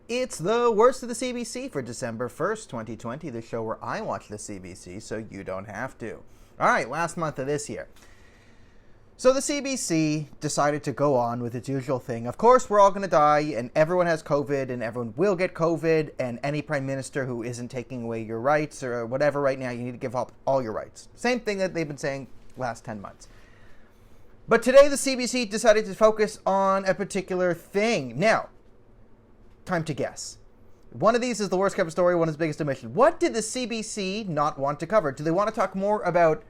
It's the worst of the CBC for December 1st, 2020, the show where I watch the CBC so you don't have to. All right, last month of this year. So the CBC decided to go on with its usual thing. Of course, we're all going to die, and everyone has COVID, and everyone will get COVID, and any prime minister who isn't taking away your rights or whatever right now, you need to give up all your rights. Same thing that they've been saying last 10 months. But today the CBC decided to focus on a particular thing. Now, time to guess. One of these is the worst cover story, one is the biggest omission. What did the CBC not want to cover? Do they want to talk more about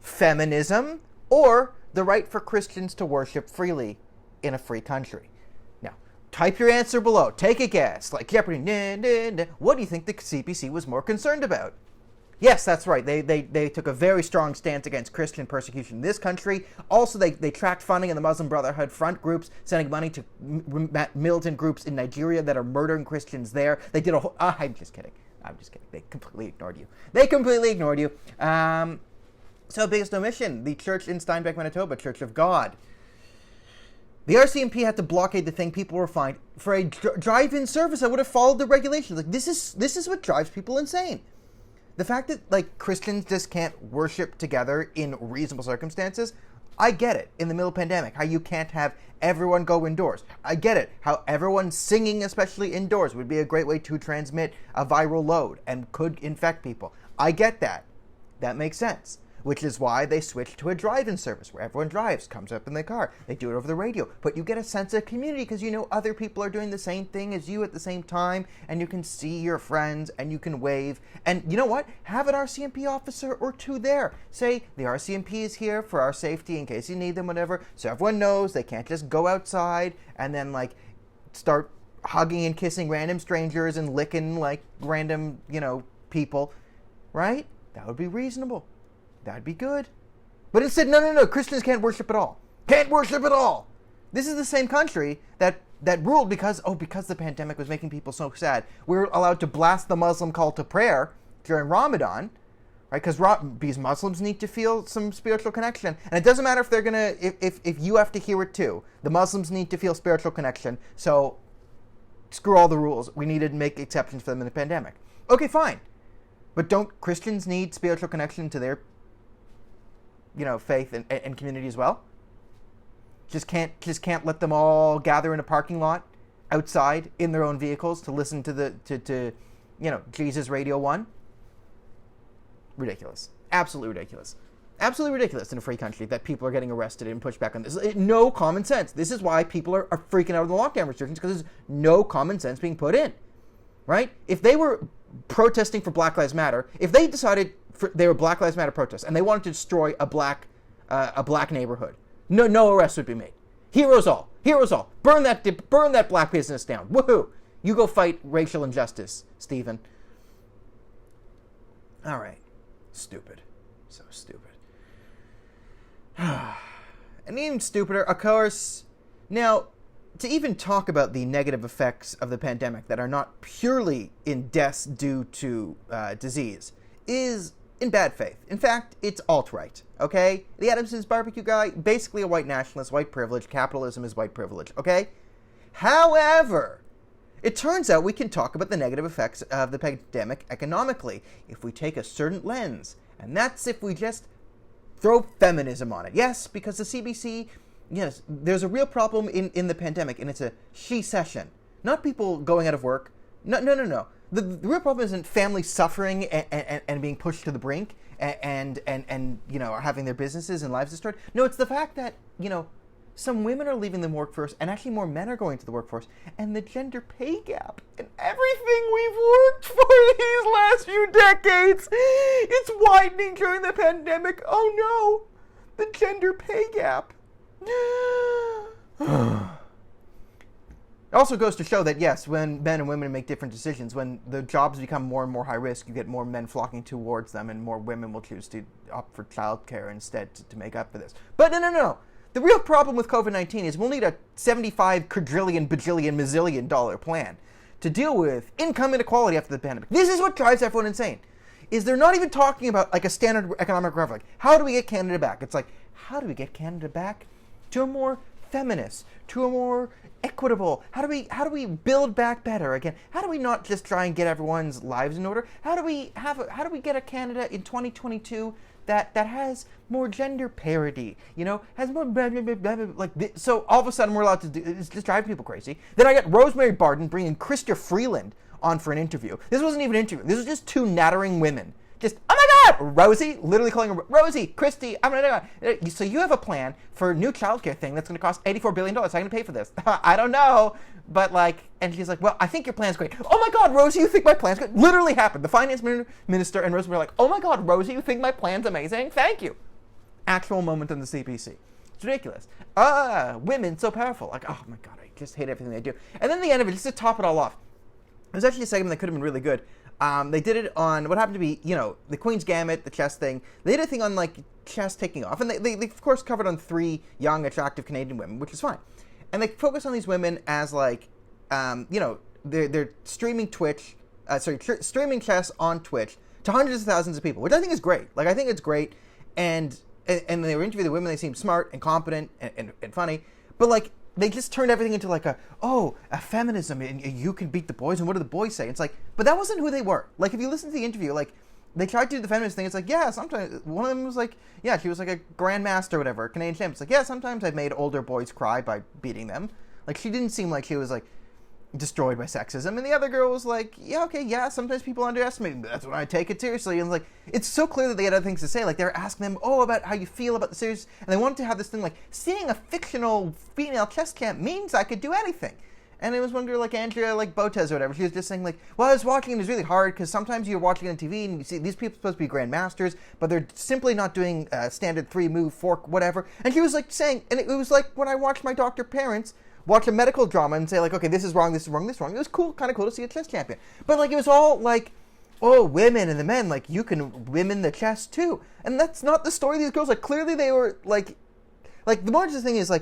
feminism or the right for Christians to worship freely in a free country? Now, type your answer below. Take a guess. Like Jeopardy. What do you think the CBC was more concerned about? Yes, that's right. They took a very strong stance against Christian persecution in this country. Also, they tracked funding in the Muslim Brotherhood front groups, sending money to militant groups in Nigeria that are murdering Christians there. They did a whole... I'm just kidding. They completely ignored you. So, biggest omission, the church in Steinbeck, Manitoba, Church of God. The RCMP had to blockade the thing. People were fined for a drive-in service that would have followed the regulations. Like, this is what drives people insane. The fact that, like, Christians just can't worship together in reasonable circumstances, I get it. In the middle of the pandemic, how you can't have everyone go indoors. I get it. How everyone singing, especially indoors, would be a great way to transmit a viral load and could infect people. I get that. That makes sense. Which is why they switched to a drive-in service where everyone drives, comes up in the car. They do it over the radio. But you get a sense of community because you know other people are doing the same thing as you at the same time, and you can see your friends and you can wave. And you know what? Have an RCMP officer or two there. Say, the RCMP is here for our safety in case you need them, whatever. So everyone knows they can't just go outside and then, like, start hugging and kissing random strangers and licking, like, random, people. Right? That would be reasonable. That'd be good. But it said, no, Christians can't worship at all. Can't worship at all. This is the same country that ruled because the pandemic was making people so sad. We were allowed to blast the Muslim call to prayer during Ramadan, right? Because Muslims need to feel some spiritual connection. And it doesn't matter if they're going to, if you have to hear it too. The Muslims need to feel spiritual connection. So screw all the rules. We needed to make exceptions for them in the pandemic. Okay, fine. But don't Christians need spiritual connection to their faith and community as well? Just can't let them all gather in a parking lot outside in their own vehicles to listen to Jesus Radio 1? Ridiculous. Absolutely ridiculous. Absolutely ridiculous in a free country that people are getting arrested and pushed back on this. No common sense. This is why people are freaking out of the lockdown restrictions, because there's no common sense being put in. Right? If they were protesting for Black Lives Matter, if they decided they were Black Lives Matter protests and they wanted to destroy a black neighborhood, no arrests would be made. Heroes all. Burn that black business down. Woohoo! You go fight racial injustice, Stephen. All right. Stupid. So stupid. And even stupider, of course. Now, to even talk about the negative effects of the pandemic that are not purely in deaths due to disease is in bad faith. In fact, it's alt-right, okay? The Adamson's barbecue guy, basically a white nationalist, white privilege. Capitalism is white privilege, okay? However, it turns out we can talk about the negative effects of the pandemic economically if we take a certain lens, and that's if we just throw feminism on it. Yes, because the CBC... Yes, there's a real problem in the pandemic, and it's a she-cession. Not people going out of work. No. The real problem isn't families suffering and being pushed to the brink and having their businesses and lives destroyed. No, it's the fact that, some women are leaving the workforce, and actually more men are going to the workforce, and the gender pay gap and everything we've worked for these last few decades, it's widening during the pandemic. Oh no, the gender pay gap. It also goes to show that, yes, when men and women make different decisions, when the jobs become more and more high risk, you get more men flocking towards them, and more women will choose to opt for childcare instead to make up for this. But no. The real problem with COVID-19 is we'll need a $75 quadrillion, bajillion, mazillion dollar plan to deal with income inequality after the pandemic. This is what drives everyone insane. Is they're not even talking about like a standard economic graph. Like, how do we get Canada back? It's like, how do we get Canada back to a more feminist, to a more equitable, how do we build back better again? How do we not just try and get everyone's lives in order? How do we get a Canada in 2022 that has more gender parity, has more blah, blah, blah, blah, blah, like this. So all of a sudden we're allowed to do, it's just driving people crazy. Then I got Rosemary Barton bringing Chrystia Freeland on for an interview. This wasn't even an interview. This was just two nattering women. Just, oh my God, Rosie, literally calling her, Rosie, Christy, I'm gonna, so you have a plan for a new childcare thing that's gonna cost $84 billion. How are you gonna pay for this? I don't know, but and she's like, well, I think your plan's great. Oh my God, Rosie, you think my plan's good? Literally happened. The finance minister and Rosie were like, oh my God, Rosie, you think my plan's amazing? Thank you. Actual moment in the CBC. It's ridiculous. Women so powerful. Like, oh my God, I just hate everything they do. And then the end of it, just to top it all off, it was actually a segment that could have been really good. They did it on what happened to be, the Queen's Gambit, the chess thing. They did a thing on, chess taking off. And they of course, covered on 3 young, attractive Canadian women, which is fine. And they focus on these women as, they're streaming streaming chess on Twitch to hundreds of thousands of people, which I think is great. I think it's great. And they were interviewing the women. They seemed smart and competent and funny. But, they just turned everything into a feminism, and you can beat the boys, and what do the boys say? It's but that wasn't who they were. If you listen to the interview, they tried to do the feminist thing. It's yeah, sometimes, one of them was she was a grandmaster or whatever, Canadian champ. It's yeah, sometimes I've made older boys cry by beating them. She didn't seem like she was, destroyed by sexism. And the other girl was yeah, okay, yeah, sometimes people underestimate me, but that's when I take it seriously. And it's so clear that they had other things to say. They were asking them, about how you feel about the series, and they wanted to have this thing seeing a fictional female chess champ means I could do anything. And it was one girl Andrea Botez or whatever, she was just saying well, I was watching and it was really hard because sometimes you're watching on TV and you see these people are supposed to be grandmasters, but they're simply not doing standard 3-move fork whatever. And she was saying, and it was when I watched my doctor parents watch a medical drama and say okay, this is wrong, this is wrong, this is wrong. It was kind of cool to see a chess champion. But it was all women and the men, you can women the chess too. And that's not the story of these girls. Clearly they were the more interesting thing is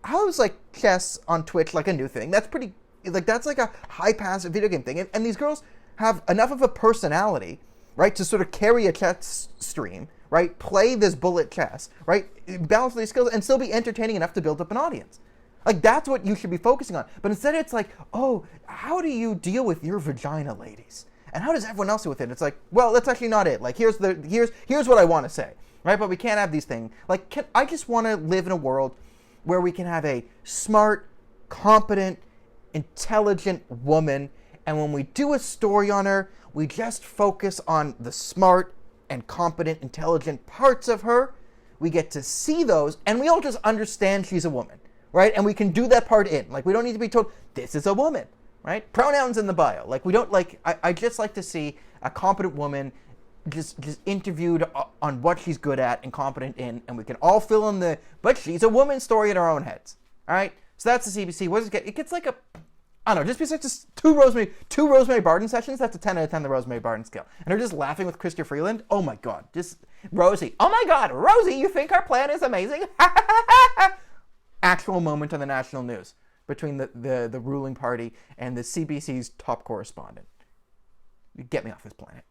how is chess on Twitch a new thing? That's pretty that's a high pass video game thing. And these girls have enough of a personality, right, to sort of carry a chess stream, right, play this bullet chess, right, balance these skills and still be entertaining enough to build up an audience. That's what you should be focusing on. But instead it's how do you deal with your vagina, ladies? And how does everyone else deal with it? It's well, that's actually not it. Here's what I want to say, right? But we can't have these things. I just want to live in a world where we can have a smart, competent, intelligent woman, and when we do a story on her, we just focus on the smart and competent, intelligent parts of her. We get to see those, and we all just understand she's a woman. Right? And we can do that part in. We don't need to be told, this is a woman, right? Pronouns in the bio. We don't I just like to see a competent woman just interviewed on what she's good at and competent in, and we can all fill in but she's a woman story in our own heads. All right? So that's the CBC. What does it get? It gets I don't know, just besides two Rosemary Barton sessions, that's a 10 out of 10 the Rosemary Barton scale. And they're just laughing with Chrystia Freeland. Oh my God. Just Rosie. Oh my God, Rosie, you think our plan is amazing? Actual moment on the national news between the ruling party and the CBC's top correspondent. Get me off this planet.